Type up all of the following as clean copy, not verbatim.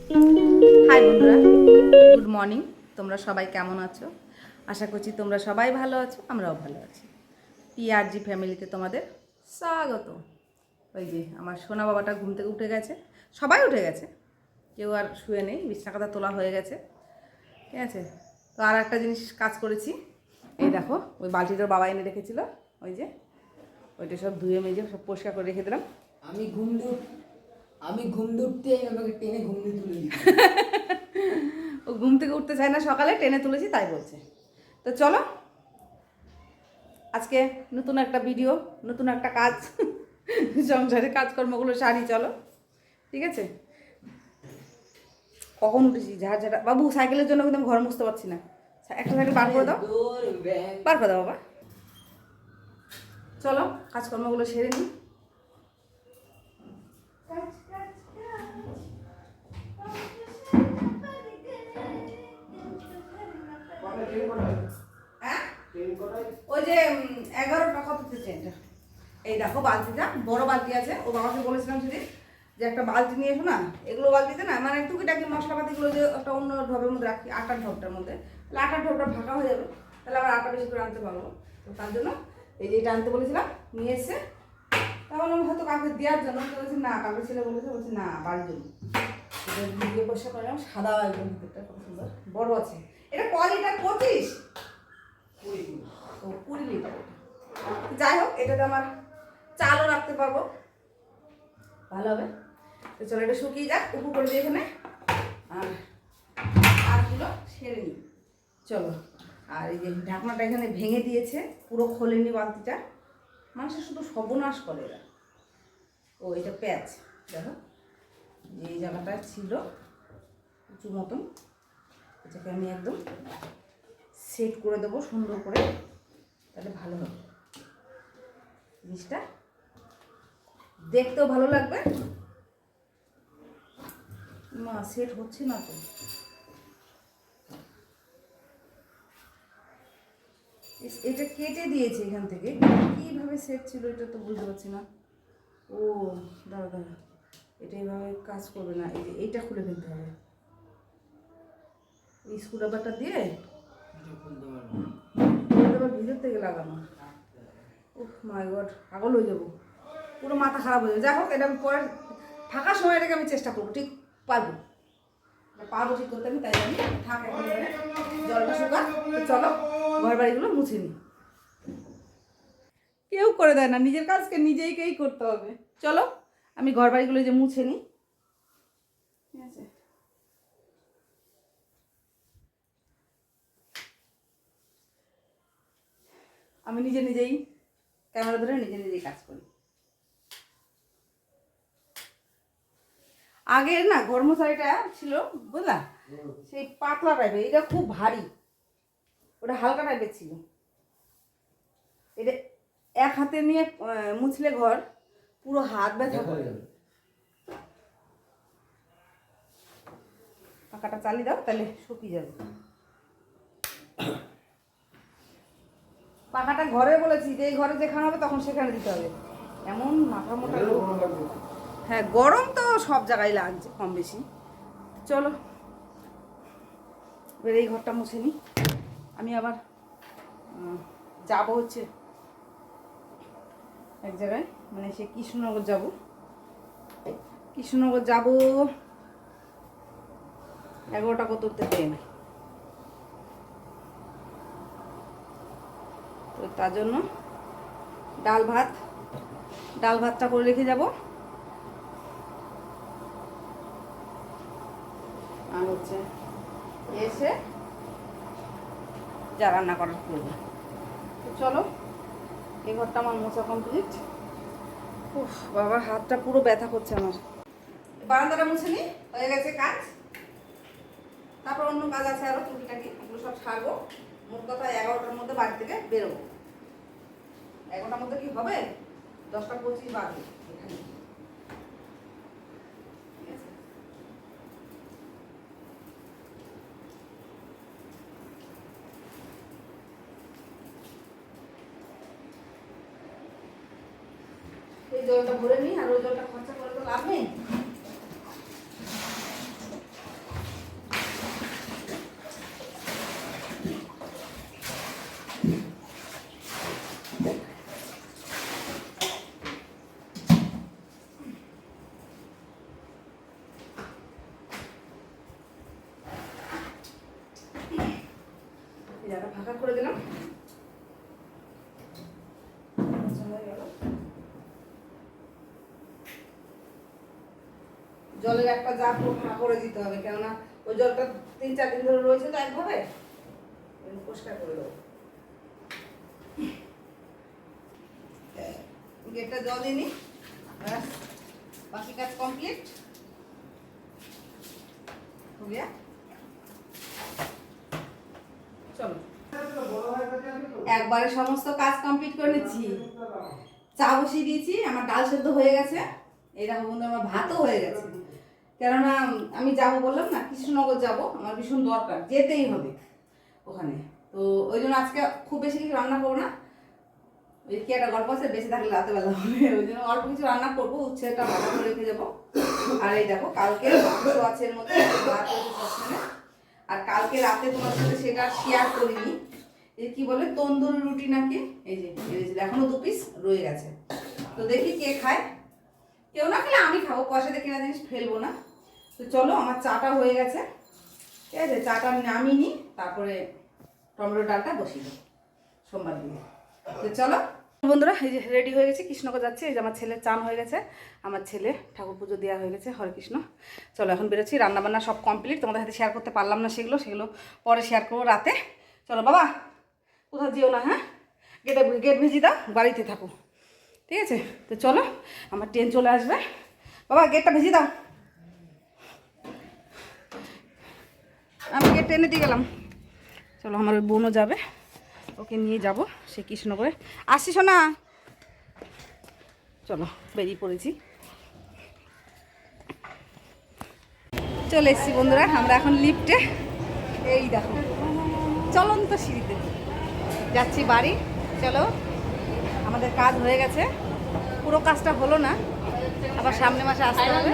High বন্ধুরা, good morning. তোমরা সবাই কেমন আছো? আশা করছি তোমরা সবাই ভালো আছো, আমরাও ভালো আছি। পিআরজি ফ্যামিলিতে তোমাদের স্বাগত। ওই যে আমার সোনা বাবাটা ঘুম থেকে উঠে গেছে, সবাই উঠে গেছে, কেউ আর শুয়ে নেই, বিছনা কাঁথা তোলা হয়ে গেছে, ঠিক আছে। তো আর একটা জিনিস কাজ করেছি, এই দেখো, ওই বালতিটার বাবা এনে রেখেছিল, ওই যে ওইটা সব ধুয়ে মেজে সব পরিষ্কার করে রেখে দিলাম। আমি ঘুম উঠতে আমাকে টেনে ঘুম দিয়ে তুলে দিই। ও ঘুম থেকে উঠতে চায় না, সকালে টেনে তুলেছি তাই বলছে। তো চলো, আজকে নতুন একটা ভিডিও, নতুন একটা কাজ, সংসারের কাজকর্মগুলো সারি, চলো, ঠিক আছে। কখন উঠেছি ঝাড় বাবু, সাইকেলের জন্য কিন্তু আমি ঘর মুছতে পারছি না। একটা সাইকেল বার করে দাও, বার করে দাও বাবা। চলো কাজকর্মগুলো সেরে নিই। ওই যে 11টা কততে ট্রেনটা। এই দেখো বালতিটা, বড় বালতি আছে, ও বাবাকে বলেছিলাম সেদিন যে একটা বালতি নিয়ে এসো না। এগুলো বালতিতে না, মানে টুকিটাকি মশলাপাতিগুলো যে একটা অন্য ঢপের মধ্যে রাখি, আটার ঢপটার মধ্যে, তাহলে আটার ঢপটা ফাঁকা হয়ে যাবে, তাহলে আবার আটা বেশি করে আনতে পারবো। তো তার জন্য এই যে এটা আনতে বলেছিলাম, নিয়ে এসছে। তাহলে আমি হয়তো কাউকে দেওয়ার জন্য বলেছি, না কাউকে ছেলে বলছি না বাড়ির জন্য। ভিডিও পয়সা করলাম, সাদা একদম ভিতরটা খুব সুন্দর, বড় আছে। এটা ক লিটার 25? ও 20 লিটার। যাই হোক, এটাতে আমার চালও রাখতে পারবো, ভালো হবে। তো চলো এটা শুকিয়ে যাক, উপুর করে দিয়ে এখানে, আর কাজগুলো সেরে নিই, চলো। আর এই যে ঢাকনাটা এখানে ভেঙে দিয়েছে, পুরো খোলেনি বালতিটা, মানুষের শুধু সর্বনাশ করে এরা। ও এটা প্যাচ, দেখো যে এই জায়গাটা ছিল উঁচু মতন, এটাকে আমি একদম সেট করে দেবো সুন্দর করে, তাহলে ভালো হবে জিনিসটা, দেখতেও ভালো লাগবে। মা সেট হচ্ছে না তো, এটা কেটে দিয়েছে এখান থেকে, কীভাবে সেট ছিল এটা তো বুঝতে পারছি না। ও দাঁড়া দাঁড়া, এটা এইভাবে কাজ করবে না, এই যে এইটা খুলে ফেলতে হবে, এই স্ক্রুড্রাইভারটা দিয়ে ভিতর থেকে লাগানো। উফ মাই গড, পাগল হয়ে যাবো, পুরো মাথা খারাপ হয়ে যাবে। যাই হোক, এটা আমি পরে ফাঁকা সময় এটাকে আমি চেষ্টা করবো, ঠিক পারবো ঠিক করতে আমি, তাই আমি থাক এখন জলটা শুকা। চলো ঘর বাড়িগুলো মুছে নিই, কেউ করে দেয় না, নিজের কাজকে নিজেকেই করতে হবে। চলো আমি ঘর বাড়িগুলো যে মুছে নিই, ঠিক আছে। আমি নিজেই ক্যামেরা ধরে নিজেই কাজ করি। আগের না ঘর মশারিটা ছিল বুঝলা, সেই পাতলা টাইপের, এটা খুব ভারী, ওটা হালকা টাইপের ছিল। এটা এক হাতে নিয়ে মুছলে ঘর পুরো হাত ব্যথা করে। পাখাটা চালিয়ে দাও, তাহলে শুকিয়ে যাবে। পাখাটা ঘরে বলেছি যে এই ঘরে যেখানে হবে তখন সেখানে দিতে হবে, এমন মাথা মোটা। হ্যাঁ গরম তো সব জায়গায় লাগছে কম বেশি। চলো এবার এই ঘরটা মুছে নিই। আমি আবার যাবো হচ্ছে এক জায়গায়, মানে সে কৃষ্ণনগর যাব, কৃষ্ণনগর যাব 11টা কততে ট্রেন, তো তার জন্য ডাল ভাতটা করে রেখে যাব, আর হচ্ছে এসে যা রান্না করার করবো। তো চলো এই ঘরটা আমার মোছা কমপ্লিট। উফ বাবা, হাতটা পুরো ব্যথা করছে আমার। বারান্দাটা মুছে নিই, হয়ে গেছে কাজ। তারপর অন্য কাজ আছে আরও টুকিটাকি, ওগুলো সব ছাড়বো। মোট কথা 11টার মধ্যে বাড়ি থেকে বেরোবো। 11টার মধ্যে কি হবে, 10টা 25 বাজবে এখানে। এই জলটা ভরে নিই, আর ওই জলটা খরচা করে তো লাভ নেই। ঢাকা করে দিলাম। হয়ে গেল। জলের একটা জার ফাঁকা করে দিতে হবে, কেননা ওই জলটা 3-4 দিন ধরে রয়েছে তো একভাবে, পরিষ্কার করে দেবো। গেটটা জল দিইনি, ব্যাস বাকি কাজ কমপ্লিট हो गया। চলো একবারে সমস্ত কাজ কমপ্লিট করে নিচ্ছি। চা বসিয়ে দিয়েছি, আমার ডাল সেদ্ধ হয়ে গেছে, এই দেখো বন্ধু আমার ভাতও হয়ে গেছে। কেননা আমি যাবো বললাম না, কৃষ্ণনগর যাব, আমার ভীষণ দরকার, যেতেই হবে ওখানে। তো ওই জন্য আজকে খুব বেশি কিছু রান্না করবো না, ওই কি একটা গল্প আছে, বেঁচে থাকলে রাতে বেলা হবে, ওই জন্য অল্প কিছু রান্না করবো, উচ্ছেটা ভালো করে রেখে যাবো। আর এই দেখো কালকে মাংস আছে এর মধ্যে, আর কালকে রাতে তোমার সাথে সেটা শেয়ার করিনি, এই কি বলে তন্দুরি রুটি নাকি, এই যে এখনো 2 পিস রয়ে গেছে। তো দেখি কে খায়, কেউ না খেলে আমি খাবো, পয়সা দিয়ে কেনা জিনিস ফেলবো না। তো চলো আমার চাটা হয়ে গেছে, ঠিক আছে, চাটা আমি নামিয়ে নিই, তারপরে টমেটো ডালটা বসিয়ে দেবো সোমবার দিনে। তো চলো বন্ধুরা, এই যে রেডি হয়ে গেছে, কৃষ্ণকে যাচ্ছে, এই যে আমার ছেলের চান হয়ে গেছে, আমার ছেলে ঠাকুর পুজো দেওয়া হয়ে গেছে, হরে কৃষ্ণ। চলো এখন বেরোচ্ছি, রান্নাবান্না সব কমপ্লিট, তোমাদের সাথে শেয়ার করতে পারলাম না সেগুলো পরে শেয়ার করবো রাতে। চলো বাবা কোথাও যেও না, হ্যাঁ, গেট ভেজি দাও, বাড়িতে থাকো, ঠিক আছে। তো চলো আমার ট্রেন চলে আসবে, বাবা গেটটা ভেজি দাও, আমি গেট টেনে দিয়ে গেলাম। চলো আমার ওই বোনও যাবে, ওকে নিয়ে যাব সে কৃষ্ণনগরে, আসিস না, চলো বেরিয়ে পড়েছি। চলে এসেছি বন্ধুরা, আমরা এখন লিফটে, এই দেখো চলন্ত সিঁড়িতে যাচ্ছি বাড়ি। চলো আমাদের কাজ হয়ে গেছে, পুরো কাজটা হলো না, আবার সামনে মাসে আসতে হবে।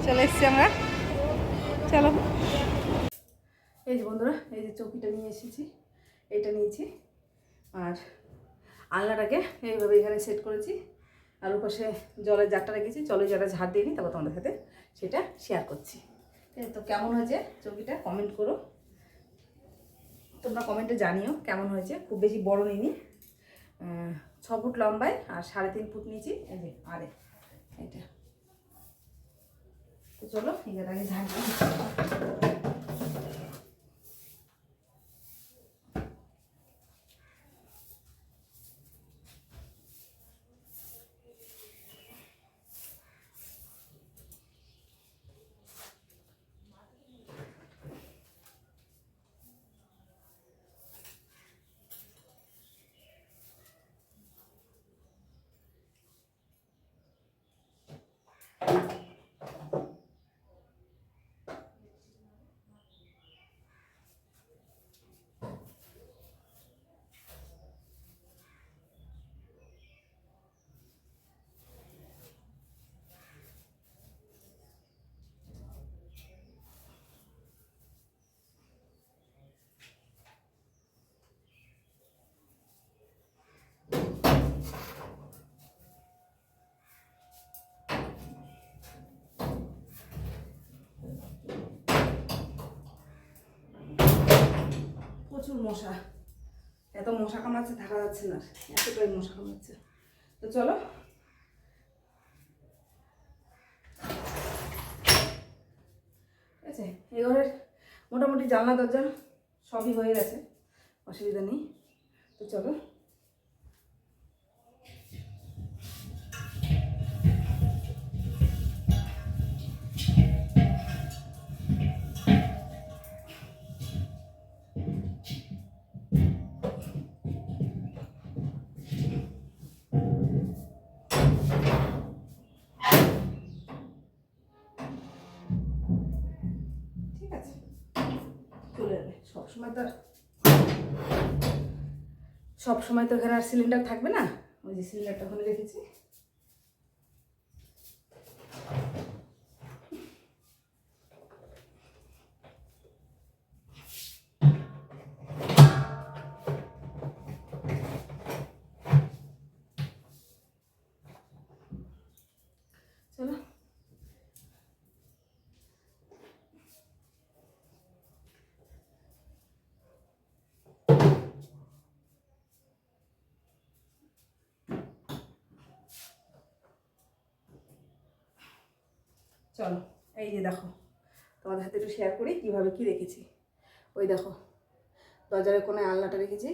চলে এসছি আমরা, চলো। এই যে বন্ধুরা, এই যে চৌকিটা নিয়ে এসেছি, এইটা নিয়েছি, আর আলনাটাকে এইভাবে এখানে সেট করেছি, আর ওপাশে জলের জারটা রেখেছি। চলো জারটা ঝাড় দিয়ে নিই, তারপর তোমাদের সাথে সেটা শেয়ার করছি। তো কেমন হয়েছে চৌকিটা কমেন্ট করো, তোমরা কমেন্টে জানিও কেমন হয়েছে। খুব বেশি বড় নিইনি, 6 ফুট লম্বায় আর 3.5 ফুট নিয়েছি, এই যে আরে এটা। তো চলো এটাকে ঝাড় দিই। প্রচুর মশা, এত মশা কামড়াচ্ছে থাকা যাচ্ছে না, এতটাই মশা কামড়াচ্ছে। তো চলো ঠিক আছে, এই ঘরের মোটামুটি জানলা দরজা সবই হয়ে গেছে, অসুবিধা নেই। তো চলো চলে যাবে। সবসময় তো এখানে আর সিলিন্ডার থাকবে না, ওই যে সিলিন্ডারটা ওখানে রেখেছি। চলো চলো এই যে দেখো, তোমাদের হাতে একটু শেয়ার করি কীভাবে কী রেখেছি। ওই দেখো দরজার কোণায় আলনাটা রেখেছি,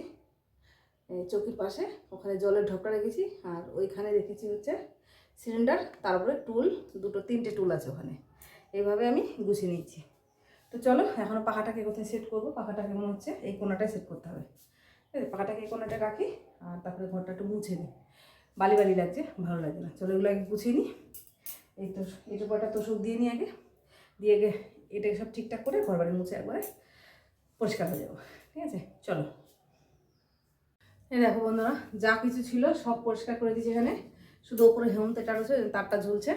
এই চৌকির পাশে ওখানে জলের ঢোকটা রেখেছি, আর ওইখানে রেখেছি হচ্ছে সিলিন্ডার, তারপরে টুল, তিনটে টুল আছে ওখানে। এইভাবে আমি গুছিয়ে নিচ্ছি। তো চলো এখনও পাখাটাকে কোথায় সেট করবো, পাখাটাকে মনে হচ্ছে এই কোণাটায় সেট করতে হবে। ঠিক আছে, পাখাটাকে এই কোণাটায় রাখি, আর তারপরে ঘরটা একটু মুছে নিই, বালি বালি লাগছে, ভালো লাগছে না। চলো এগুলো আগে গুছিয়ে নিই। এই তো এটার পর একটা তোষক দিয়ে নিই আগে, দিয়ে আগে এটাকে সব ঠিকঠাক করে ঘর বাড়ি মুছে একবারে পরিষ্কার হয়ে যাবো। ঠিক আছে চলো। এই দেখো বন্ধুরা, যা কিছু ছিল সব পরিষ্কার করে দিয়েছি এখানে, শুধু ওপরে হেমন্তেটা রয়েছে, তারটা ঝুলছে।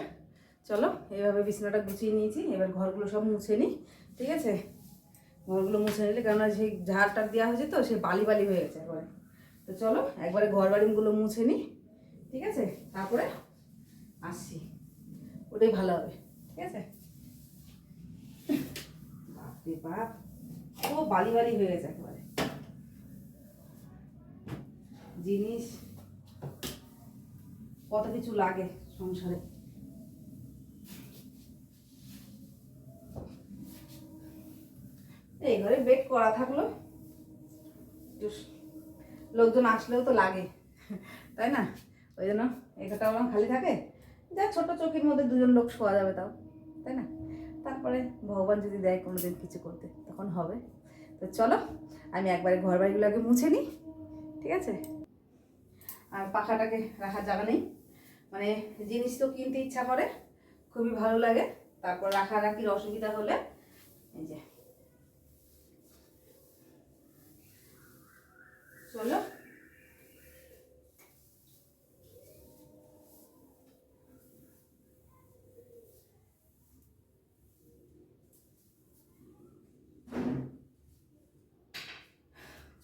চলো এইভাবে বিছানাটা গুছিয়ে নিয়েছি, এবার ঘরগুলো সব মুছে নিই। ঠিক আছে, ঘরগুলো মুছে নিলে, কেননা সেই ঝাড়টা দেওয়া হয়েছে তো সে বালি বালি হয়ে গেছে একবারে। তো চলো একবারে ঘর বাড়িগুলো মুছে নিই। ঠিক আছে, তারপরে আসছি, ওটাই ভালো হবে। ঠিক আছে, বাপরে বাপ, ও বালি বালি হয়ে গেছে একেবারে জিনিস, কত কিছু লাগে সংসারে। এই ঘরে বেড করা থাকলো, লোকজন আসলেও তো লাগে, তাই না? ওই জন্য এটা আমার খালি থাকে, যা ছোট চৌকির মধ্যে দুজন লোক শোয়া যাবে তাও, তাই না? তারপরে ভগবান যদি দেয় কোনোদিন কিছু করতে, তখন হবে। তো চলো আমি একবারে ঘর বাড়িগুলো আগে মুছে নিই। ঠিক আছে, আর পাখাটাকে রাখার জায়গা নেই, মানে জিনিস তো কিনতে ইচ্ছা করে, খুবই ভালো লাগে, তারপর রাখারাখির অসুবিধা হলে এই যে চলো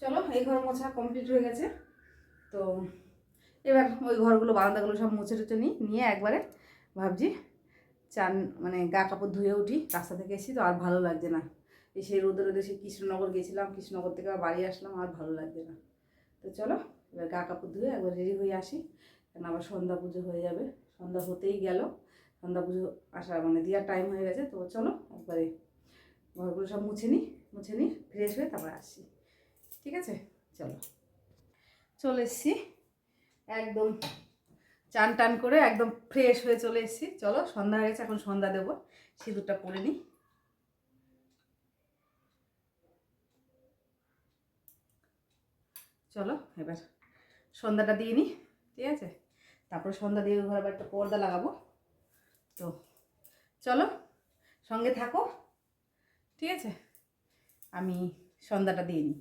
চলো এই ঘর মোছা কমপ্লিট হয়ে গেছে। তো এবার ওই ঘরগুলো বারান্দাগুলো সব মুছে টুছে নিয়ে একবারে ভাবছি চান মানে গা কাপড় ধুয়ে উঠি। রাস্তা থেকে এসেছি তো আর ভালো লাগছে না, এই সেই রোদে রোদে সেই কৃষ্ণনগর গেছিলাম, কৃষ্ণনগর থেকে আবার বাড়ি আসলাম, আর ভালো লাগছে না। তো চলো এবার গা কাপড় ধুয়ে একবার রেডি হয়ে আসি, কেন আবার সন্ধ্যা পুজো হয়ে যাবে, সন্ধ্যা হতেই গেল, সন্ধ্যা পুজো আসা মানে দেওয়ার টাইম হয়ে গেছে। তো চলো একবারে ঘরগুলো সব মুছে নিই ফ্রেশ হয়ে তারপরে আসছি। ঠিক আছে চলো, চলে এসছি একদম চান টান করে একদম ফ্রেশ হয়ে চলে এসেছি। চলো সন্ধ্যা হয়ে গেছে, এখন সন্ধ্যা দেবো, সিঁদুরটা পরে নিই। চলো এবার সন্ধ্যাটা দিয়ে নিই। ঠিক আছে, তারপর সন্ধ্যা দিয়ে ঘরে আবার একটা পর্দা লাগাবো। তো চলো সঙ্গে থাকো। ঠিক আছে, আমি সন্ধ্যাটা দিয়ে নিই।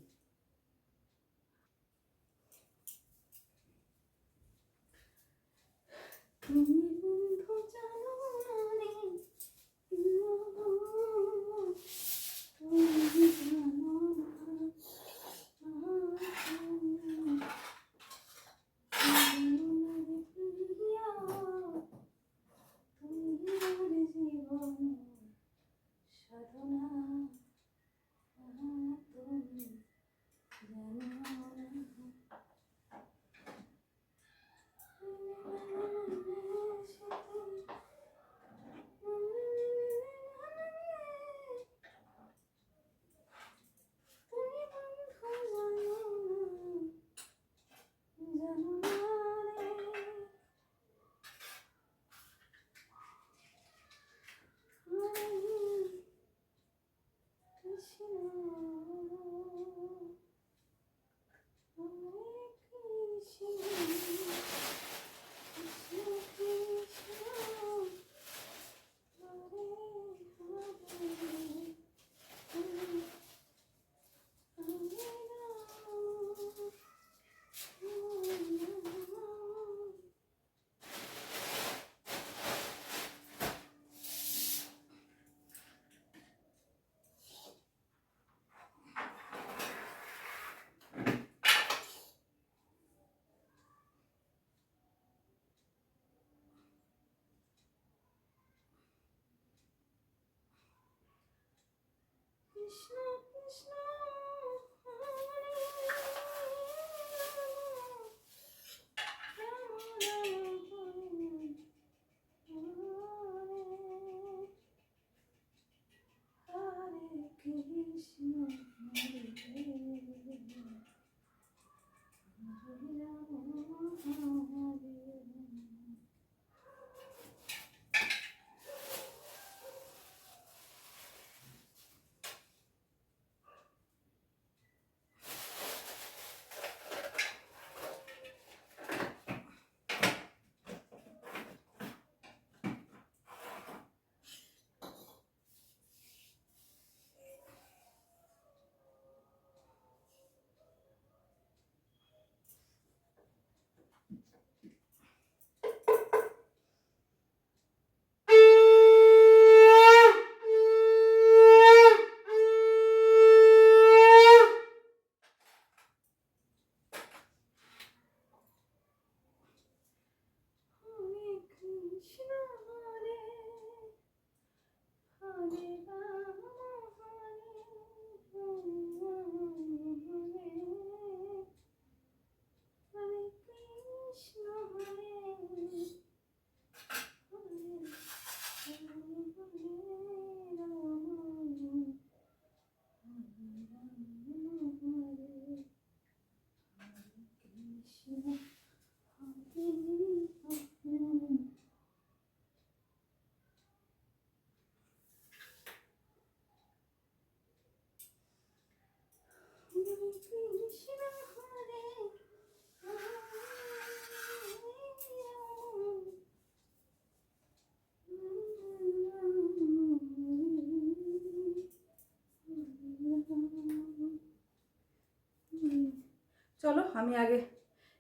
চলো আমি আগে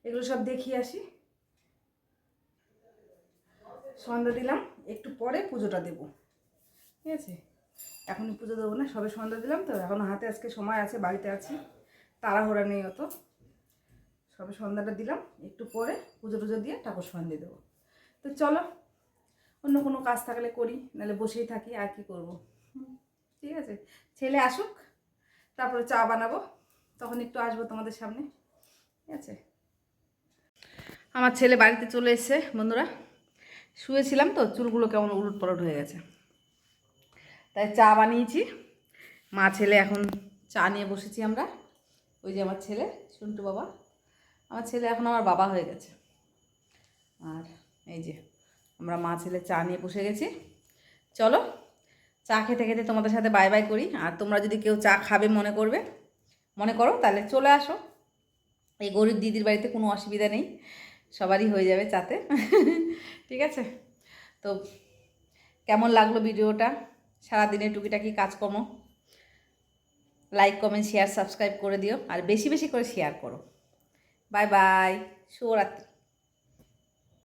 এগুলো সব দেখিয়ে আসি। সন্ধ্যা দিলাম, একটু পরে পুজোটা দেবো, ঠিক আছে? এখনই পুজো দেবো না, সবে সন্ধ্যা দিলাম তো, এখনো হাতে আজকে সময় আছে, বাড়িতে আছি, তাড়াহুড়া নেই অত। সবে সন্ধ্যাটা দিলাম, একটু পরে পুজো টুজো দিয়ে ঠাকুর সন্ধ্যে দেবো। তো চলো, অন্য কোনো কাজ থাকলে করি, নাহলে বসেই থাকি, আর কি করবো। ঠিক আছে, ছেলে আসুক, তারপরে চা বানাবো, তখন একটু আসবো তোমাদের সামনে, ঠিক আছে? আমার ছেলে বাড়িতে চলে এসেছে বন্ধুরা। শুয়েছিলাম তো, চুলগুলো কেমন উলট পালট হয়ে গেছে, তাই চা বানিয়েছি। মা ছেলে এখন চা নিয়ে বসেছি আমরা। ওই যে আমার ছেলে সন্টু বাবা, আমার ছেলে এখন আমার বাবা হয়ে গেছে। আর এই যে আমরা মা ছেলে চা নিয়ে বসে গেছি। চলো চা খেতে খেতে তোমাদের সাথে বাই বাই করি। আর তোমরা যদি কেউ চা খাবে মনে করো, তাহলে চলে আসো। এই গরিব দিদির বাড়িতে কোনো অসুবিধা নেই, সবারই হয়ে যাবে চাতে। ঠিক আছে? তো কেমন লাগলো ভিডিওটা, সারাদিনের টুকিটাকি কাজকর্ম, লাইক কমেন্ট শেয়ার সাবস্ক্রাইব করে দিও, আর বেশি বেশি করে শেয়ার করো। বাই বাই, শুভরাত্রি।